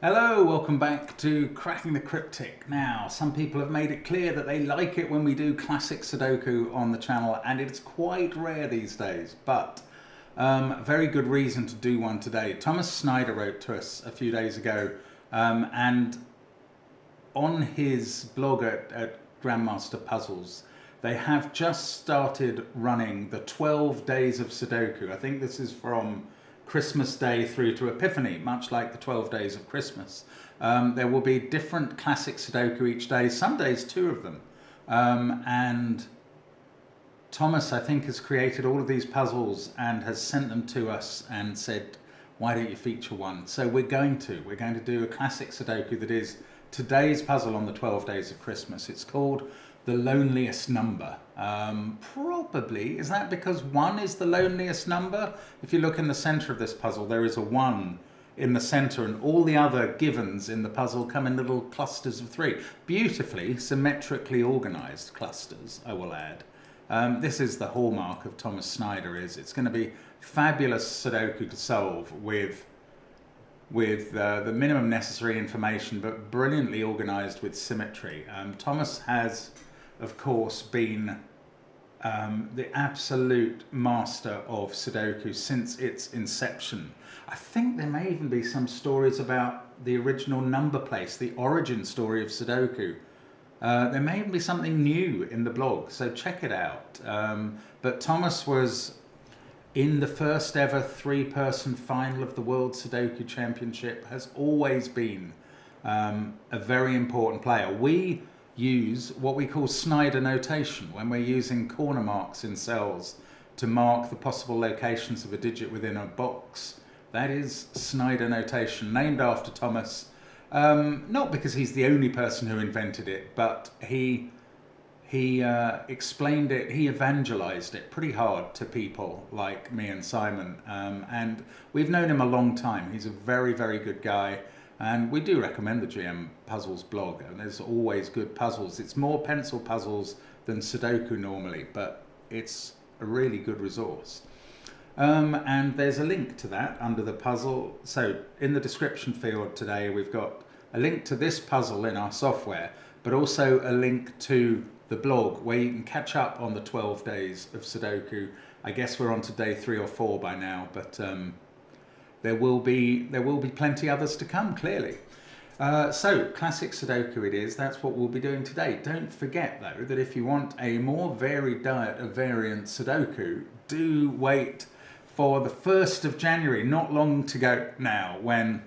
Hello, welcome back to Cracking the Cryptic. Now, some people have made it clear that they like it when we do classic Sudoku on the channel, and it's quite rare these days, but very good reason to do one today. Thomas Snyder wrote to us a few days ago, and on his blog at Grandmaster Puzzles, they have just started running the 12 days of Sudoku. I think this is from Christmas Day through to Epiphany, much like the 12 days of Christmas. There will be different classic Sudoku each day, some days 2 of them. And Thomas, I think, has created all of these puzzles and has sent them to us and said, why don't you feature one? So we're going to do a classic Sudoku that is today's puzzle on the 12 days of Christmas. It's called The Loneliest Number. Probably, is that because 1 is the loneliest number? If you look in the center of this puzzle, there is a 1 in the center, and all the other givens in the puzzle come in little clusters of 3. Beautifully, symmetrically organized clusters, I will add. This is the hallmark of Thomas Snyder, it's going to be fabulous Sudoku to solve with the minimum necessary information, but brilliantly organized with symmetry. Thomas has, of course, been the absolute master of Sudoku since its inception. I think there may even be some stories about the original number place, the origin story of Sudoku. There may even be something new in the blog, so check it out. But Thomas was in the first ever 3-person final of the World Sudoku Championship, has always been a very important player. We use what we call Snyder notation when we're using corner marks in cells to mark the possible locations of a digit within a box. That is Snyder notation, named after Thomas, not because he's the only person who invented it, but he explained it, he evangelized it pretty hard to people like me and Simon, and we've known him a long time. He's a very, very good guy. And we do recommend the GM Puzzles blog, and there's always good puzzles. It's more pencil puzzles than Sudoku normally, but it's a really good resource. And there's a link to that under the puzzle. So in the description field today, we've got a link to this puzzle in our software, but also a link to the blog where you can catch up on the 12 days of Sudoku. I guess we're on to day 3 or 4 by now, but there will be plenty others to come, clearly. So, classic Sudoku it is. That's what we'll be doing today. Don't forget, though, that if you want a more varied diet of variant Sudoku, do wait for the 1st of January, not long to go now, when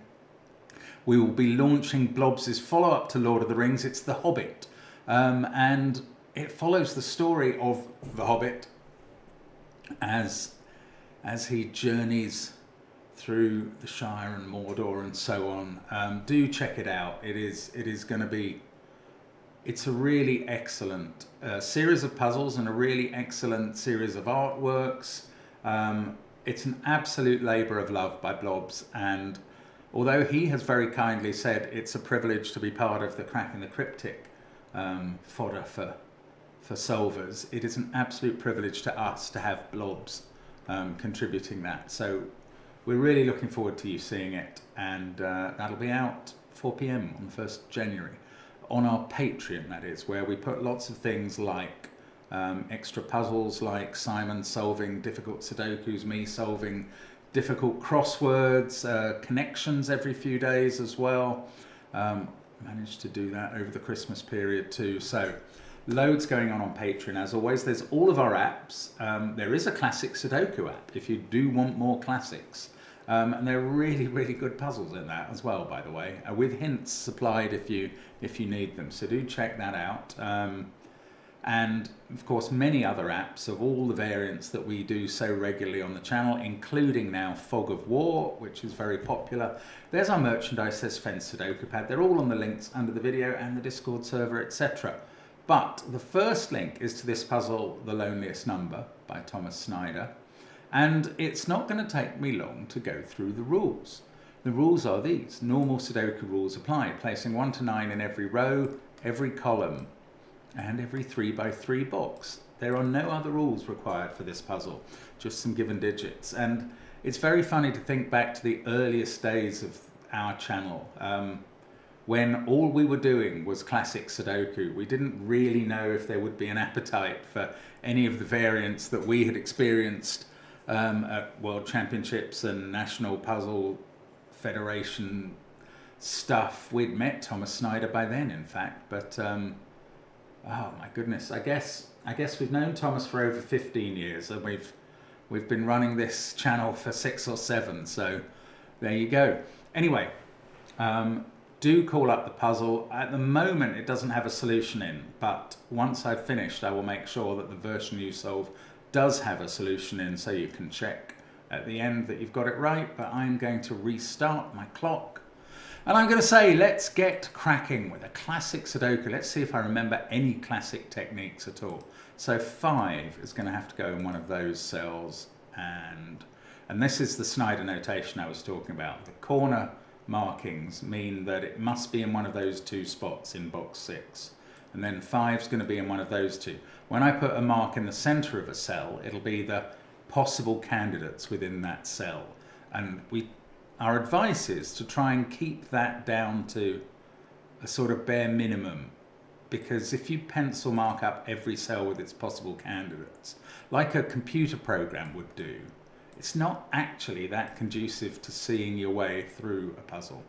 we will be launching Blobs' follow-up to Lord of the Rings. It's The Hobbit. And it follows the story of The Hobbit as he journeys through the Shire and Mordor and so on. Do check it out. It is going to be, it's a really excellent series of puzzles and a really excellent series of artworks. It's an absolute labour of love by Blobs, and although he has very kindly said it's a privilege to be part of the Cracking the Cryptic fodder for solvers, it is an absolute privilege to us to have Blobs contributing that. So we're really looking forward to you seeing it, and that'll be out 4 p.m. on the 1st of January on our Patreon, that is, where we put lots of things like extra puzzles, like Simon solving difficult Sudokus, me solving difficult crosswords, connections every few days as well. Managed to do that over the Christmas period too. So loads going on Patreon. As always, there's all of our apps. There is a classic Sudoku app if you do want more classics. And there are really, really good puzzles in that as well, by the way, with hints supplied if you need them. So do check that out. And of course, many other apps of all the variants that we do so regularly on the channel, including now Fog of War, which is very popular. There's our merchandise, there's SVEN'S SUDOKU PAD. They're all on the links under the video and the Discord server, etc. But the first link is to this puzzle, The Loneliest Number by Thomas Snyder. And it's not going to take me long to go through the rules. The rules are these. Normal Sudoku rules apply, placing 1 to 9 in every row, every column, and every 3x3 box. There are no other rules required for this puzzle, just some given digits. And it's very funny to think back to the earliest days of our channel. When all we were doing was classic Sudoku, we didn't really know if there would be an appetite for any of the variants that we had experienced at World Championships and National Puzzle Federation stuff. We'd met Thomas Snyder by then, in fact, but oh my goodness, I guess we've known Thomas for over 15 years, and we've been running this channel for 6 or 7, so there you go. Anyway, do call up the puzzle. At the moment it doesn't have a solution in, but once I've finished I will make sure that the version you solve does have a solution in, so you can check at the end that you've got it right. But I'm going to restart my clock and I'm going to say, let's get cracking with a classic Sudoku. Let's see if I remember any classic techniques at all. So 5 is going to have to go in one of those cells, and this is the Snyder notation I was talking about. The corner markings mean that it must be in one of those 2 spots in box 6, and then 5 is going to be in one of those 2. When I put a mark in the center of a cell, it'll be the possible candidates within that cell, and our advice is to try and keep that down to a sort of bare minimum, because if you pencil mark up every cell with its possible candidates like a computer program would do, it's not actually that conducive to seeing your way through a puzzle.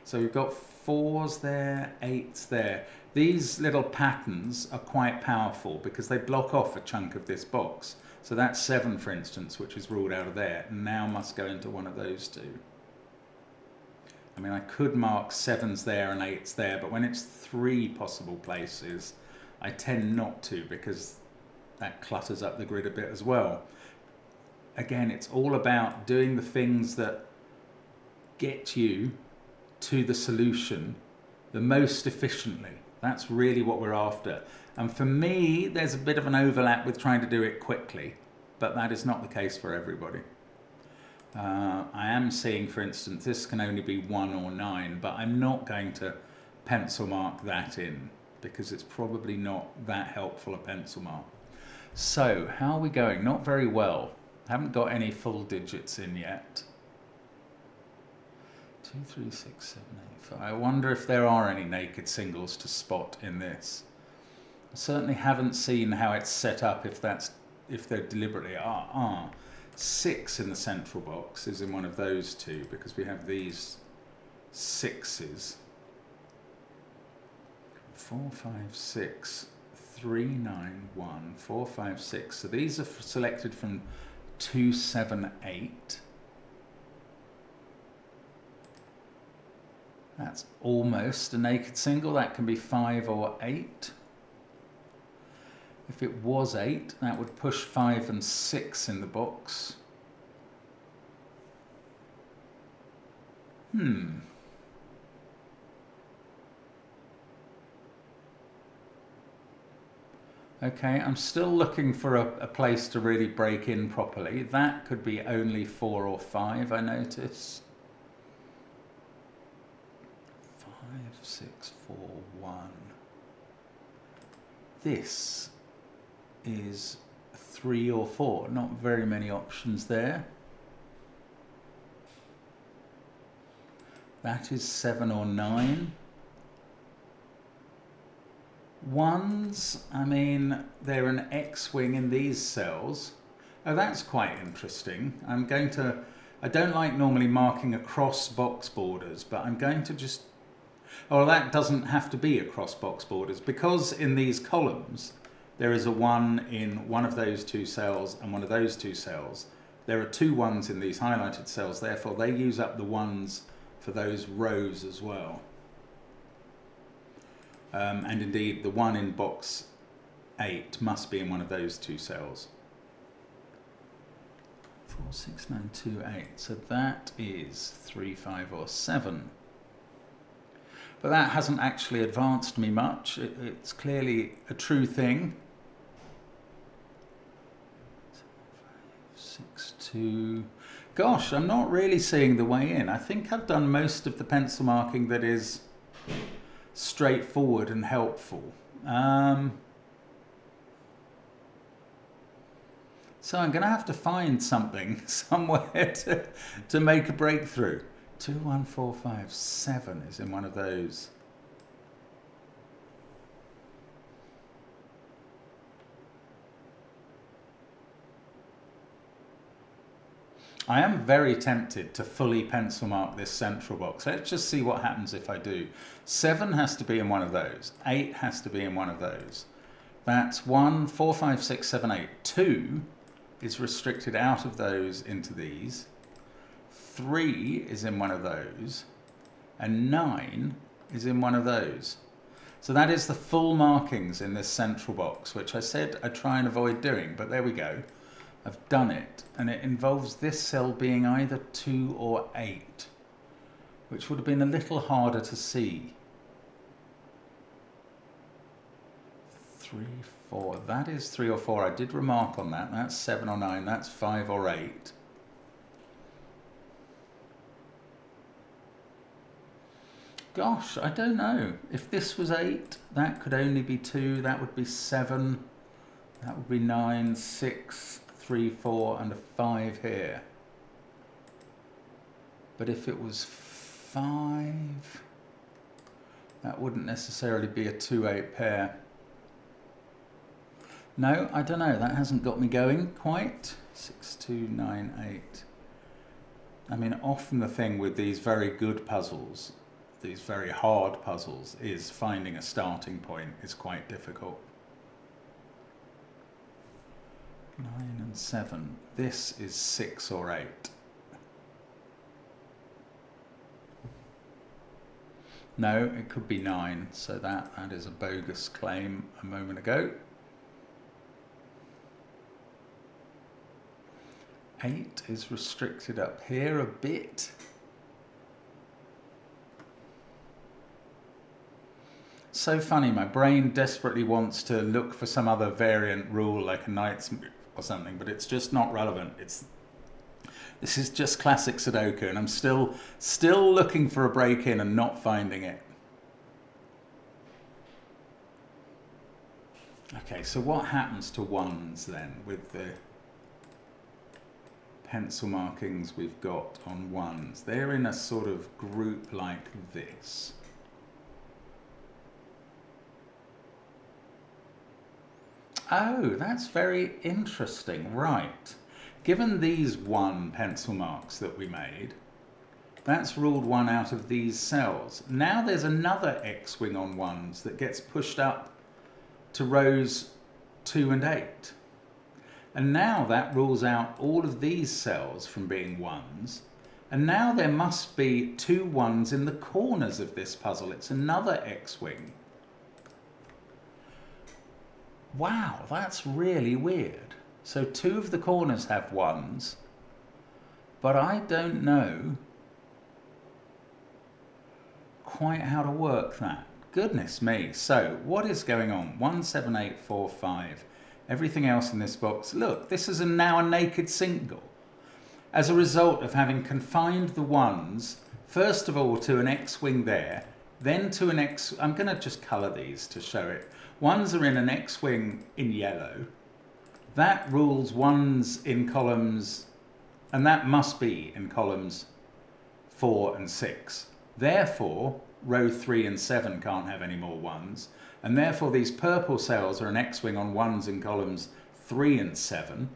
So we've got 4s there, 8s there. These little patterns are quite powerful because they block off a chunk of this box. So that's 7, for instance, which is ruled out of there, and now must go into one of those 2. I mean, I could mark 7s there and 8s there, but when it's 3 possible places, I tend not to, because that clutters up the grid a bit as well. Again, it's all about doing the things that get you to the solution the most efficiently. That's really what we're after. And for me, there's a bit of an overlap with trying to do it quickly, but that is not the case for everybody. I am seeing, for instance, this can only be 1 or 9, but I'm not going to pencil mark that in because it's probably not that helpful a pencil mark. So, how are we going? Not very well. Haven't got any full digits in yet. 2, 3, 6, 7, 8, 5. I wonder if there are any naked singles to spot in this. I certainly haven't seen how it's set up, if they're deliberately 6 in the central box is in one of those 2, because we have these 6s. 4, 5, 6, 3, 9, 1, 4, 5, 6. So these are selected from 2, 7, 8. That's almost a naked single. That can be 5 or 8. If it was 8, that would push 5 and 6 in the box. Okay, I'm still looking for a place to really break in properly. That could be only 4 or 5, I notice. 5, 6, 4, 1. This is 3 or 4. Not very many options there. That is 7 or 9. 1s, I mean, they're an X-wing in these cells. Oh, that's quite interesting. I don't like normally marking across box borders, but I'm going to just, oh, that doesn't have to be across box borders, because in these columns, there is a 1 in one of those 2 cells and one of those 2 cells. There are 2 1s in these highlighted cells, therefore they use up the 1s for those rows as well. And indeed, the 1 in box 8 must be in one of those 2 cells. 4, 6, 9, 2, 8. So that is 3, 5, or 7. But that hasn't actually advanced me much. It's clearly a true thing. 6, 2. Gosh, I'm not really seeing the way in. I think I've done most of the pencil marking that is straightforward and helpful. So I'm going to have to find something somewhere to make a breakthrough. 2, 1, 4, 5, 7 is in one of those. I am very tempted to fully pencil mark this central box. Let's just see what happens if I do. 7 has to be in one of those. 8 has to be in one of those. That's 1, 4, 5, 6, 7, 8. 2 is restricted out of those into these. 3 is in one of those. And 9 is in one of those. So that is the full markings in this central box, which I said I'd try and avoid doing, but there we go. I've done it, and it involves this cell being either 2 or 8, which would have been a little harder to see. 3, 4, that is 3 or 4. I did remark on that. That's 7 or 9, that's 5 or 8. Gosh, I don't know. If this was 8, that could only be 2, that would be 7, that would be 9, 6, 3, 4 and a 5 here. But if it was 5, that wouldn't necessarily be a 2-8 pair. No, I don't know, that hasn't got me going quite. 6, 2, 9, 8. I mean, often the thing with these very good puzzles, these very hard puzzles, is finding a starting point is quite difficult. 9 and 7. This is 6 or 8. No, it could be 9, so that is a bogus claim a moment ago. 8 is restricted up here a bit. So funny, my brain desperately wants to look for some other variant rule like a knight's move or something, but it's just not relevant. This is just classic Sudoku, and I'm still looking for a break in and not finding it. Okay, so what happens to ones then with the pencil markings we've got on ones? They're in a sort of group like this. Oh, that's very interesting. Right. Given these 1 pencil marks that we made, that's ruled 1 out of these cells. Now there's another X-wing on ones that gets pushed up to rows 2 and 8. And now that rules out all of these cells from being ones. And now there must be 2 ones in the corners of this puzzle. It's another X-wing. Wow, that's really weird. So 2 of the corners have ones, but I don't know quite how to work that. Goodness me. So what is going on? 1, 7, 8, 4, 5. Everything else in this box. Look, this is now a naked single. As a result of having confined the ones, first of all to an X-wing there, then to an X... I'm going to just colour these to show it. Ones are in an X-wing in yellow. That rules ones in columns, and that must be in columns 4 and 6. Therefore, row 3 and 7 can't have any more ones, and therefore these purple cells are an X-wing on ones in columns 3 and 7,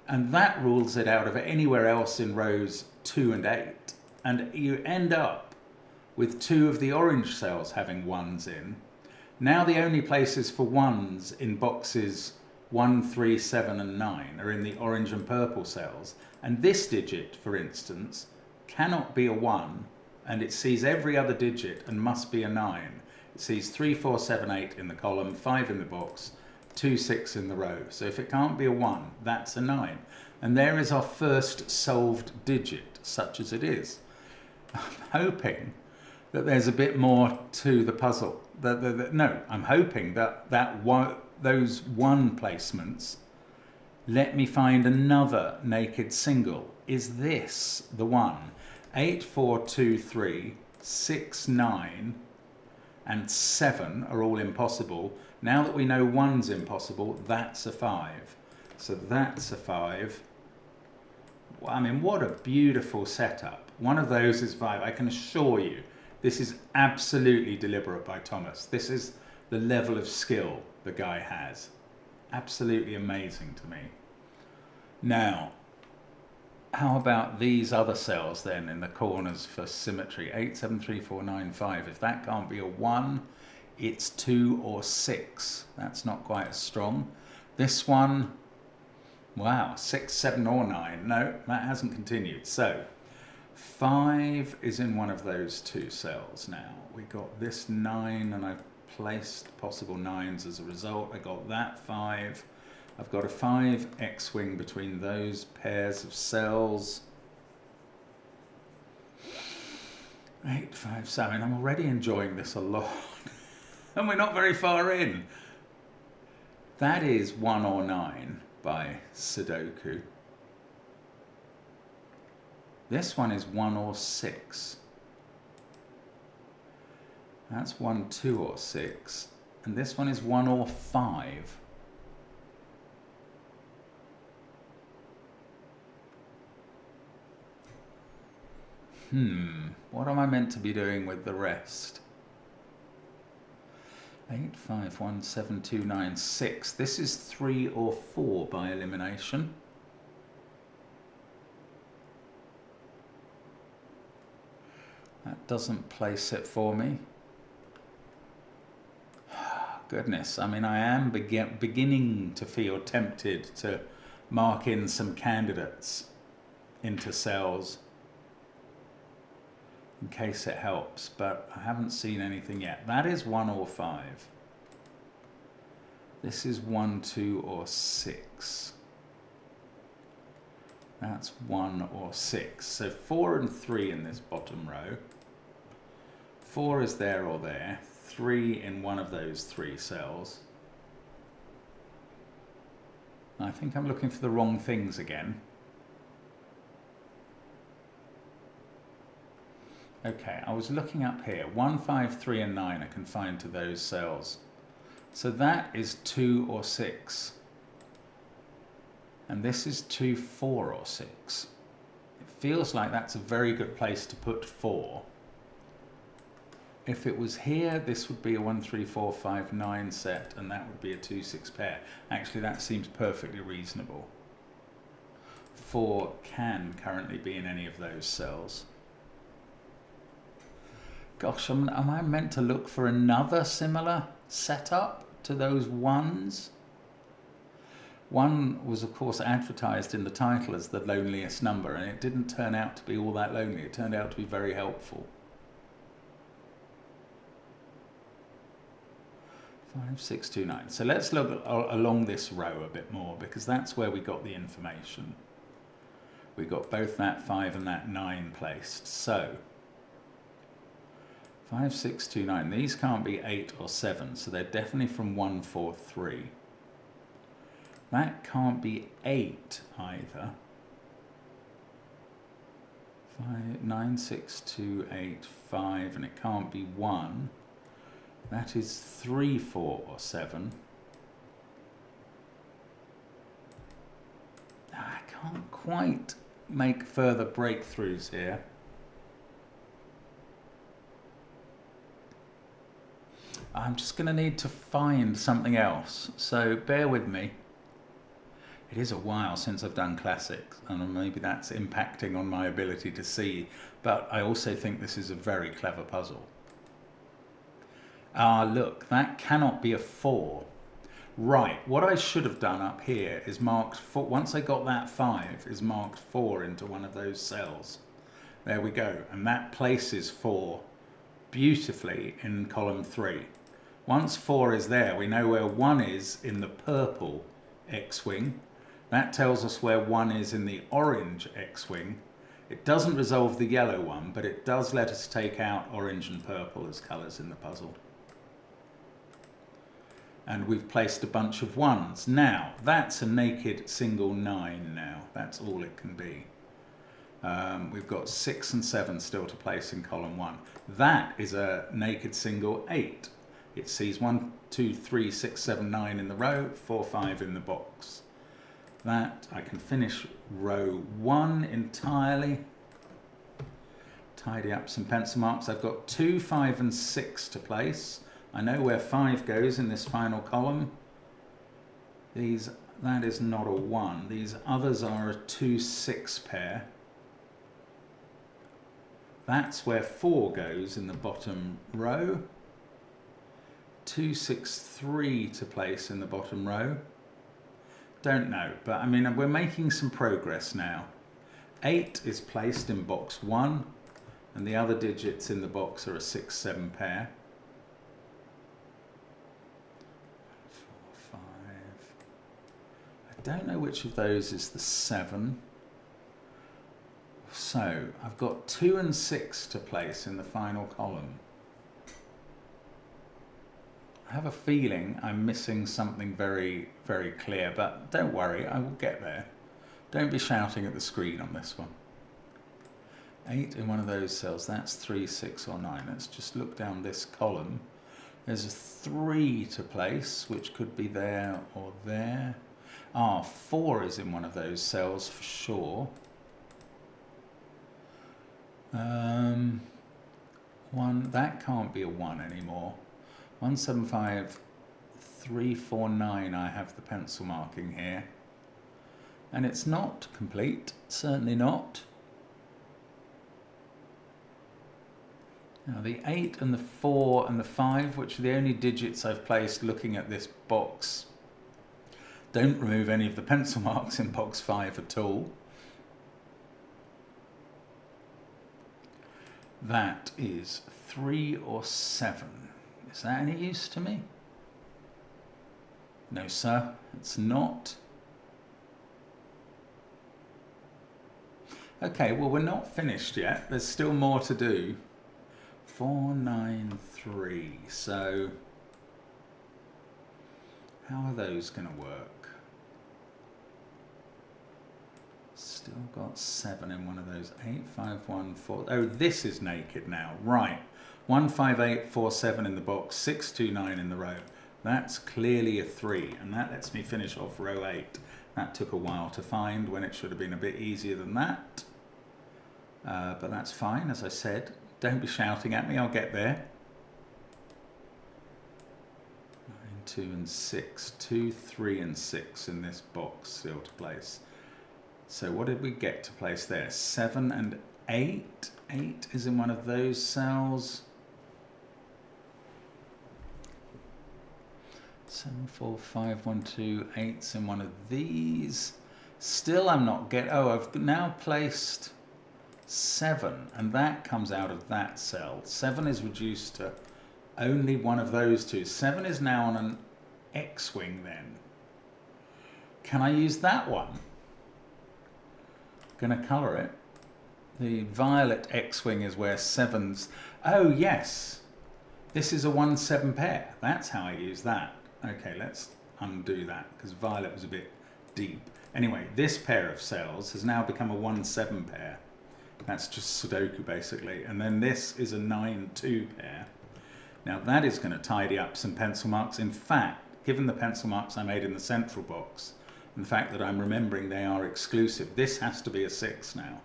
and that rules it out of anywhere else in rows 2 and 8. And you end up with 2 of the orange cells having ones in. Now the only places for ones in boxes 1, 3, 7 and 9 are in the orange and purple cells. And this digit, for instance, cannot be a 1, and it sees every other digit and must be a 9. It sees 3, 4, 7, 8 in the column, 5 in the box, 2, 6 in the row. So if it can't be a 1, that's a 9. And there is our first solved digit, such as it is. I'm hoping that there's a bit more to the puzzle. No, I'm hoping that those 1 placements let me find another naked single. Is this the one? 8, 4, 2, 3, 6, 9 and 7 are all impossible. Now that we know 1's impossible, that's a 5. So that's a 5. I mean, what a beautiful setup. One of those is 5. I can assure you, this is absolutely deliberate by Thomas. This is the level of skill the guy has. Absolutely amazing to me. Now, how about these other cells then in the corners for symmetry? 8, 7, 3, 4, 9, 5. If that can't be a 1, it's 2 or 6. That's not quite as strong. This one, wow, 6, 7 or 9. No, that hasn't continued. So 5 is in one of those 2 cells now. We got this 9 and I've placed possible 9s as a result. I got that 5. I've got a 5 X-wing between those pairs of cells. 8, 5, 7. I'm already enjoying this a lot. And we're not very far in. That is 1 or 9 by Sudoku. This one is 1 or 6. That's 1, 2 or 6. And this one is 1 or 5. What am I meant to be doing with the rest? 8, 5, 1, 7, 2, 9, 6. This is 3 or 4 by elimination. That doesn't place it for me. Goodness, I mean, I am beginning to feel tempted to mark in some candidates into cells in case it helps, but I haven't seen anything yet. That is 1 or 5. This is 1, 2 or 6. That's 1 or 6. So 4 and 3 in this bottom row. 4 is there or there. 3 in one of those 3 cells. I think I'm looking for the wrong things again. Okay, I was looking up here. 1, 5, 3 and 9 I can find to those cells. So that is 2 or 6. And this is 2, 4 or 6. It feels like that's a very good place to put 4. If it was here, this would be a 1, 3, 4, 5, 9 set, and that would be a 2, 6 pair. Actually, that seems perfectly reasonable. 4 can currently be in any of those cells. Gosh, am I meant to look for another similar setup to those 1s? 1 was, of course, advertised in the title as the loneliest number, and it didn't turn out to be all that lonely. It turned out to be very helpful. 5, 6, 2, 9. So let's look along this row a bit more, because that's where we got the information. We got both that 5 and that 9 placed. So 5, 6, 2, 9. These can't be 8 or 7, so they're definitely from 1, 4, 3. That can't be 8 either. 5, 9, 6, 2, 8, 5, and it can't be 1. That is 3, 4 or 7. I can't quite make further breakthroughs here. I'm just going to need to find something else, so bear with me. It is a while since I've done classics, and maybe that's impacting on my ability to see, but I also think this is a very clever puzzle. Ah, look, that cannot be a 4. Right, what I should have done up here is marked 4. Once I got that 5, is marked 4 into one of those cells. There we go, and that places 4 beautifully in column 3. Once 4 is there, we know where 1 is in the purple X-wing. That tells us where 1 is in the orange X-wing. It doesn't resolve the yellow one, but it does let us take out orange and purple as colours in the puzzle. And we've placed a bunch of 1s. Now, that's a naked single 9 now. That's all it can be. We've got 6 and 7 still to place in column 1. That is a naked single 8. It sees 1, 2, 3, 6, 7, 9 in the row, 4, 5 in the box. That, I can finish row 1 entirely. Tidy up some pencil marks. I've got 2, 5 and 6 to place. I know where 5 goes in this final column. That is not a 1. These others are a 2, 6 pair. That's where 4 goes in the bottom row. 2, 6, 3 to place in the bottom row. Don't know, but I mean, we're making some progress now. 8 is placed in box 1, and the other digits in the box are a 6, 7 pair. 4, 5. I don't know which of those is the 7. So I've got 2 and 6 to place in the final column. I have a feeling I'm missing something very, very clear, but don't worry, I will get there. Don't be shouting at the screen on this one. 8 in one of those cells, that's 3, 6 or 9. Let's just look down this column. There's a 3 to place, which could be there or there. 4 is in one of those cells for sure. 1, that can't be a 1 anymore. 1, 7, 5, 3, 4, 9, I have the pencil marking here. And it's not complete, certainly not. Now the 8 and the 4 and the 5, which are the only digits I've placed looking at this box, don't remove any of the pencil marks in box 5 at all. That is 3 or 7. Is that any use to me? No, sir, it's not. Okay, well, we're not finished yet. There's still more to do. 4, 9, 3. So, how are those going to work? Still got 7 in one of those. 8, 5, 1, 4. Oh, this is naked now. Right. 1, 5, 8, 4, 7 in the box. 6, 2, 9 in the row. That's clearly a 3. And that lets me finish off row 8. That took a while to find when it should have been a bit easier than that. But that's fine, as I said. Don't be shouting at me. I'll get there. 9, 2 and 6. 2, 3 and 6 in this box still to place. So what did we get to place there? 7 and 8. 8 is in one of those cells. 7, 4, 5, 1, 2, 8's in one of these. Still I'm not getting... Oh, I've now placed 7, and that comes out of that cell. 7 is reduced to only one of those two. 7 is now on an X-wing then. Can I use that one? Going to colour it. The violet X-wing is where 7's... Oh, yes. This is a 1-7 pair. That's how I use that. Okay, let's undo that, because violet was a bit deep. Anyway, this pair of cells has now become a 1-7 pair. That's just Sudoku, basically. And then this is a 9-2 pair. Now, that is going to tidy up some pencil marks. In fact, given the pencil marks I made in the central box, and the fact that I'm remembering they are exclusive, this has to be a 6 now.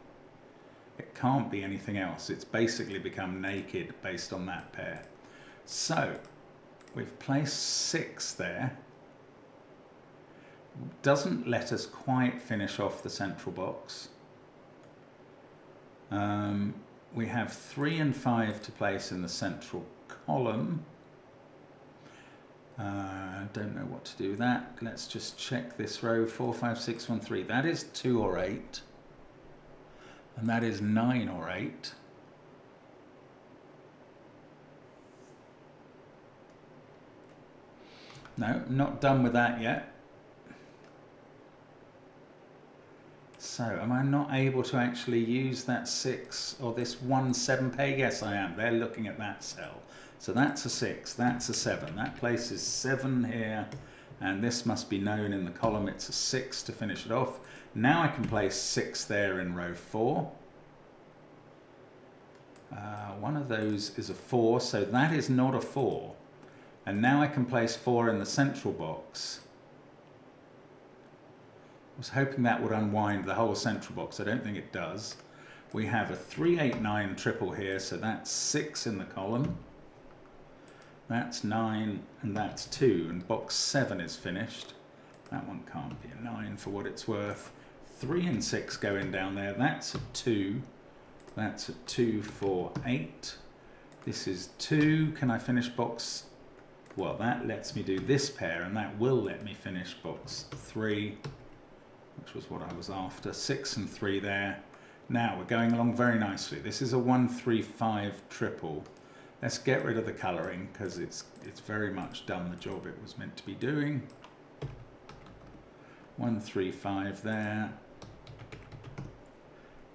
It can't be anything else. It's basically become naked based on that pair. So, we've placed 6 there. Doesn't let us quite finish off the central box. We have 3 and 5 to place in the central column. Don't know what to do with that. Let's just check this row. 4, 5, 6, 1, 3. That is 2 or 8. And that is 9 or 8. No, not done with that yet. So, am I not able to actually use that 6 or this 1-7 pair? Yes, I am. They're looking at that cell. So that's a 6, that's a 7. That places 7 here, and this must be known in the column. It's a 6 to finish it off. Now I can place 6 there in row 4. One of those is a 4, so that is not a 4. And now I can place 4 in the central box. I was hoping that would unwind the whole central box. I don't think it does. We have a 389 triple here, so that's 6 in the column. That's 9 and that's 2, and box 7 is finished. That one can't be a 9 for what it's worth. 3 and 6 going down there. That's a 2. That's a 2, 4, 8. This is 2. Can I finish box? Well, that lets me do this pair, and that will let me finish box 3, which was what I was after. 6 and 3 there. Now we're going along very nicely. This is a 135 triple. Let's get rid of the colouring because it's very much done the job it was meant to be doing. 135 there.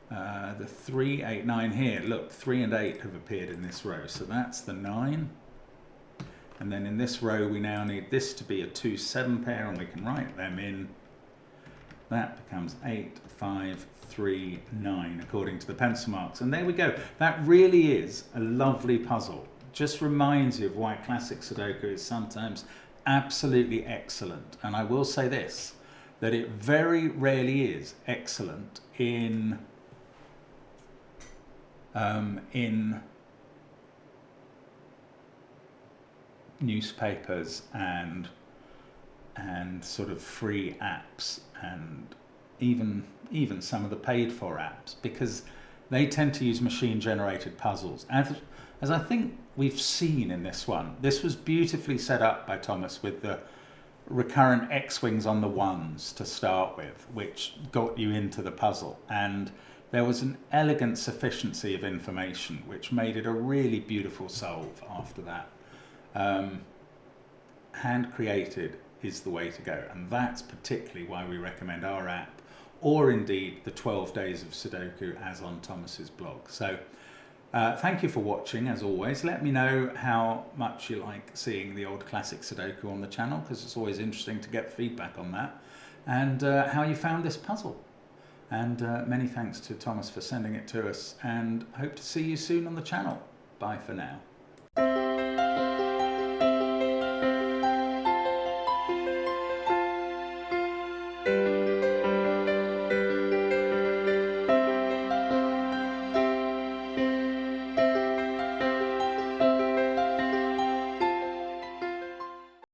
The 3, 8, 9 here. Look, 3 and 8 have appeared in this row, so that's the 9. And then in this row we now need this to be a 2, 7 pair, and we can write them in. That becomes 8, 5, 3, 9 according to the pencil marks. And there we go. That really is a lovely puzzle. Just reminds you of why classic Sudoku is sometimes absolutely excellent. And I will say this, that it very rarely is excellent in newspapers and sort of free apps, and even some of the paid for apps, because they tend to use machine generated puzzles. As I think we've seen in this one, this was beautifully set up by Thomas with the recurrent X-wings on the 1s to start with, which got you into the puzzle, and there was an elegant sufficiency of information which made it a really beautiful solve after that. Hand created is the way to go, and that's particularly why we recommend our app, or indeed the 12 Days of Sudoku as on Thomas's blog. So thank you for watching. As always, let me know how much you like seeing the old classic Sudoku on the channel, because it's always interesting to get feedback on that, and how you found this puzzle. And many thanks to Thomas for sending it to us, and hope to see you soon on the channel. Bye for now.